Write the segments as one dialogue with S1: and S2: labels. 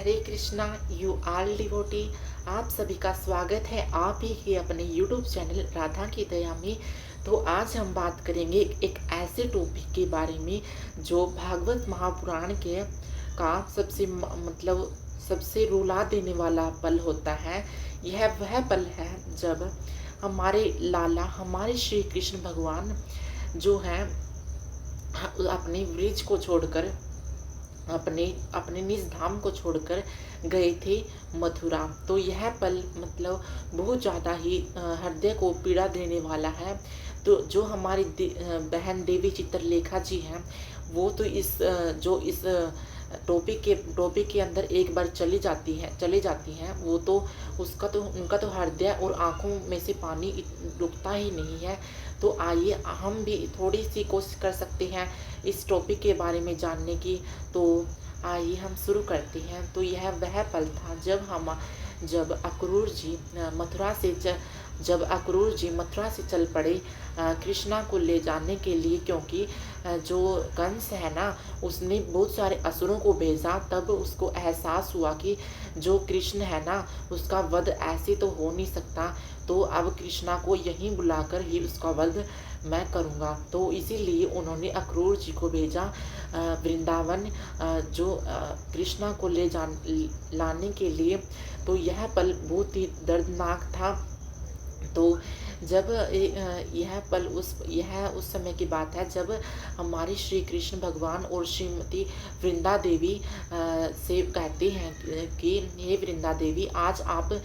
S1: Hare Krishna you all devotee. आप सभी का स्वागत है आप ही के अपने यूट्यूब चैनल राधा की दया में। तो आज हम बात करेंगे एक ऐसे टॉपिक के बारे में जो भागवत महापुराण के का सबसे सबसे रुला देने वाला पल होता है। यह वह पल है जब हमारे लाला हमारे श्री कृष्ण भगवान जो है अपने ब्रिज को छोड़कर अपने अपने निज धाम को छोड़कर गए थे मथुरा। तो यह पल बहुत ज़्यादा ही हृदय को पीड़ा देने वाला है। तो जो हमारी बहन देवी चित्रलेखा जी हैं वो तो इस टॉपिक के अंदर एक बार चली जाती हैं वो तो उनका तो हृदय और आंखों में से पानी रुकता ही नहीं है। तो आइए हम भी थोड़ी सी कोशिश कर सकते हैं इस टॉपिक के बारे में जानने की। तो आइए हम शुरू करते हैं। तो यह वह पल था जब अक्रूर जी मथुरा से चल पड़े कृष्णा को ले जाने के लिए, क्योंकि जो कंस है ना उसने बहुत सारे असुरों को भेजा। तब उसको एहसास हुआ कि जो कृष्ण है ना उसका वध ऐसे तो हो नहीं सकता, तो अब कृष्णा को यहीं बुलाकर ही उसका वध मैं करूँगा। तो इसीलिए उन्होंने अक्रूर जी को भेजा वृंदावन जो कृष्णा को लाने के लिए। तो यह पल बहुत ही दर्दनाक था। तो जब यह उस समय की बात है जब हमारे श्री कृष्ण भगवान और श्रीमती वृंदा देवी से कहते हैं कि हे वृंदा देवी, आज आप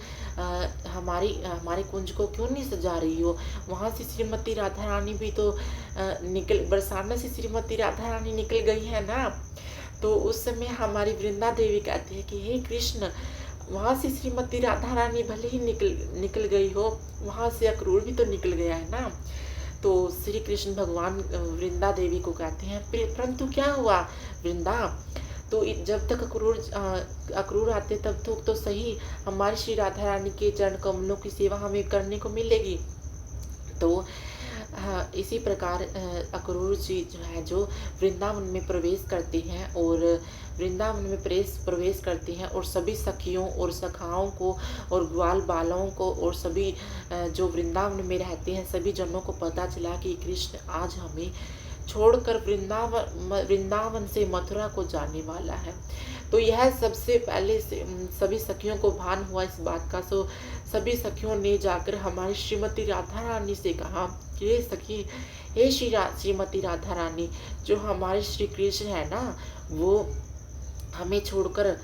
S1: हमारे कुंज को क्यों नहीं सजा रही हो। वहाँ से श्रीमती राधा रानी भी तो बरसाना से श्रीमती राधा रानी निकल गई है ना। तो उस समय हमारी वृंदा देवी कहती है कि हे कृष्ण, वहाँ से श्रीमती राधा रानी भले ही निकल गई हो, वहाँ से अक्रूर भी तो निकल गया है ना। तो श्री कृष्ण भगवान वृंदा देवी को कहते हैं परंतु क्या हुआ वृंदा, तो जब तक अक्रूर आते तब तक तो सही हमारी श्री राधा रानी के चरण कमलों की सेवा हमें करने को मिलेगी। तो हाँ, इसी प्रकार अक्रूर जी जो है जो वृंदावन में प्रवेश करते हैं और वृंदावन में प्रवेश करते हैं और सभी सखियों और सखाओं को और ग्वाल बालों को और सभी जो वृंदावन में रहते हैं सभी जनों को पता चला कि कृष्ण आज हमें छोड़कर वृंदावन से मथुरा को जाने वाला है। तो यह सबसे पहले से सभी सखियों को भान हुआ इस बात का। सो सभी सखियों ने जाकर हमारी श्रीमती राधा रानी से कहा कि हे सखी, हे श्रीमती राधा रानी, जो हमारे श्री कृष्ण है ना वो हमें छोड़कर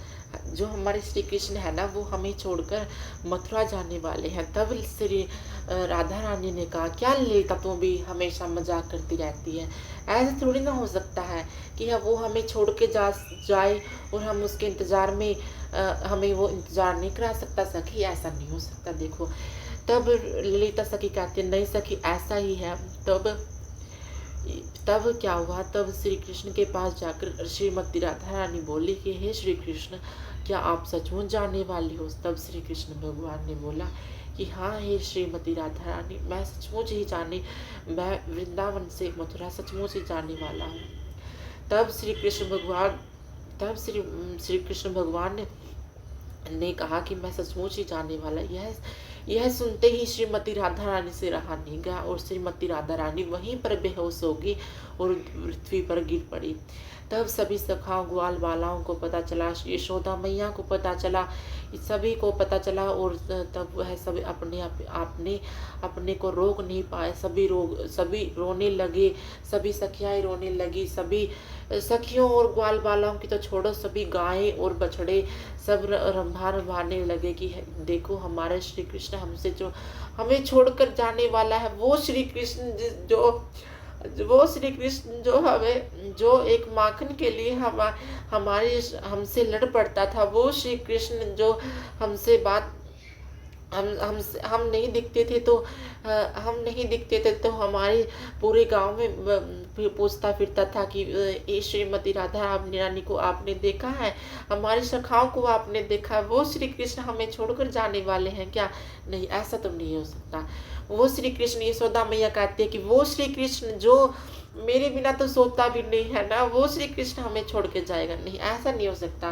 S1: मथुरा जाने वाले हैं। तब श्री राधा रानी ने कहा, क्या ललिता तुम भी हमेशा मजाक करती रहती है। ऐसा थोड़ी ना हो सकता है कि वो हमें छोड़ के जाए और हम उसके इंतजार में हमें वो इंतजार नहीं करा सकता। सखी, ऐसा नहीं हो सकता। देखो, तब ललिता सखी कहती है, नहीं सखी ऐसा ही है। तब क्या हुआ, तब श्री कृष्ण के पास जाकर श्रीमती राधा रानी बोली कि हे श्री कृष्ण, क्या आप सचमुच जाने वाली हो। तब श्री कृष्ण भगवान ने बोला कि हाँ हे श्रीमती राधा रानी, मैं सचमुच ही मैं वृंदावन से मथुरा सचमुच ही जाने वाला हूँ। तब श्री कृष्ण भगवान ने कहा कि मैं सचमुच ही जाने वाला। यह सुनते ही श्रीमती राधा रानी से रहा नहीं गया और श्रीमती राधा रानी वहीं पर बेहोश हो गई और पृथ्वी पर गिर पड़ी। तब सभी सखाओं ग्वाल बालाओं को पता चला, यशोदा मैया को पता चला, सभी को पता चला और तब वह सभी अपने को रोक नहीं पाए। सभी रोने लगे, सभी सखियाएं रोने लगी। सभी सखियों और ग्वाल बालाओं की तो छोड़ो, सभी गायें और बछड़े सब रंभाने लगे कि देखो हमारे श्री कृष्ण हमसे जो हमें छोड़कर जाने वाला है, वो श्री कृष्ण जो एक माखन के लिए हमसे लड़ पड़ता था, वो श्री कृष्ण जो हमसे बात हम नहीं दिखते थे तो हमारे पूरे गांव में पूछता फिरता था कि ये श्रीमती राधा रानी को आपने देखा है, हमारी शाखाओं को आपने देखा है, वो श्री कृष्ण हमें छोड़कर जाने वाले हैं क्या। नहीं, ऐसा तो नहीं हो सकता। वो श्री कृष्ण, यशोदा मैया कहती है कि वो श्री कृष्ण जो मेरे बिना तो सोता भी नहीं है ना, वो श्री कृष्ण हमें छोड़ के जाएगा नहीं, ऐसा नहीं हो सकता।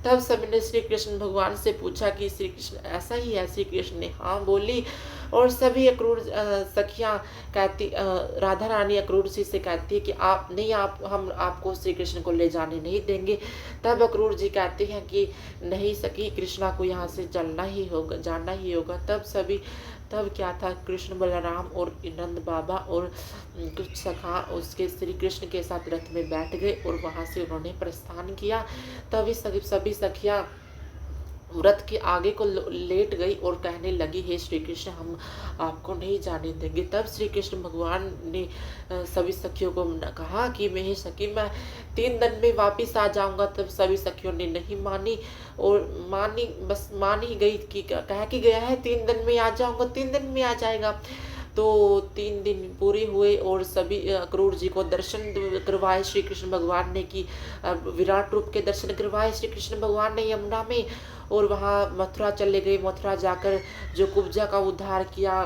S1: तब सभी ने श्री कृष्ण भगवान से पूछा कि श्री कृष्ण ऐसा ही है? श्री कृष्ण ने हाँ बोली। और सभी अक्रूर सखियाँ कहती, राधा रानी अक्रूर जी से कहती है कि आप नहीं, आप हम आपको श्री कृष्ण को ले जाने नहीं देंगे। तब अक्रूर जी कहते हैं कि नहीं सखी, कृष्णा को यहाँ से चलना ही होगा, जाना ही होगा। तब क्या था, कृष्ण बलराम और नंद बाबा और कुछ सखा उसके श्री कृष्ण के साथ रथ में बैठ गए और वहां से उन्होंने प्रस्थान किया। तभी सभी सखियां रथ के आगे को लेट गई और कहने लगी, हे श्री कृष्ण, हम आपको नहीं जाने देंगे। तब श्री कृष्ण भगवान ने सभी सखियों को कहा कि मैं हे सखी, मैं 3 दिन में वापिस आ जाऊंगा। तब सभी सखियों ने नहीं मानी और बस मान ही गई कि कह के गया है 3 दिन में आ जाऊंगा, 3 दिन में आ जाएगा। तो 3 दिन पूरे हुए और सभी क्रूर जी को दर्शन करवाए श्री कृष्ण भगवान ने, कि विराट रूप के दर्शन करवाए श्री कृष्ण भगवान ने यमुना में। और वहाँ मथुरा चले गए। मथुरा जाकर जो कुब्जा का उद्धार किया,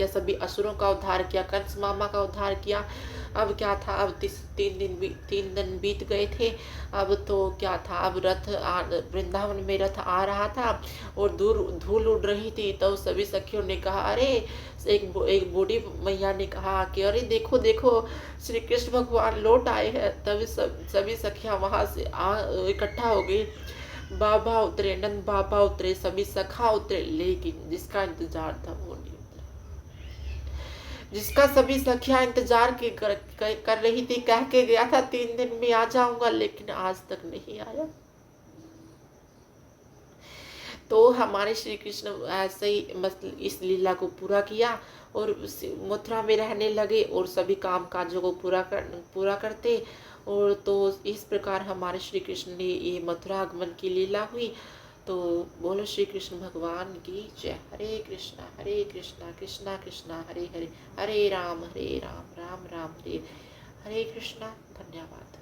S1: सभी असुरों का उद्धार किया, कंस मामा का उद्धार किया। अब क्या था, अब 3 दिन बीत गए थे। अब तो क्या था, अब वृंदावन में रथ आ रहा था और दूर धूल उड़ रही थी। तो सभी सखियों ने कहा, अरे, एक बूढ़ी मैया ने कहा कि अरे देखो देखो, श्री कृष्ण भगवान लौट आए हैं। तभी सभी सखियां वहां से इकट्ठा हो गई। बाबा उतरे, नंद बाबा उतरे, सभी सखा उतरे, लेकिन जिसका इंतजार था वो नहीं उतरा। जिसका सभी सखियां इंतजार कर रही थी, कह के गया था 3 दिन में आ जाऊंगा, लेकिन आज तक नहीं आया। तो हमारे श्री कृष्ण ऐसे ही इस लीला को पूरा किया और मथुरा में रहने लगे और सभी काम काजों को पूरा करते। और तो इस प्रकार हमारे श्री कृष्ण ने ये मथुरा आगमन की लीला हुई। तो बोलो श्री कृष्ण भगवान की जय। हरे कृष्णा कृष्णा कृष्णा हरे हरे, हरे राम राम राम हरे हरे। हरे कृष्णा। धन्यवाद।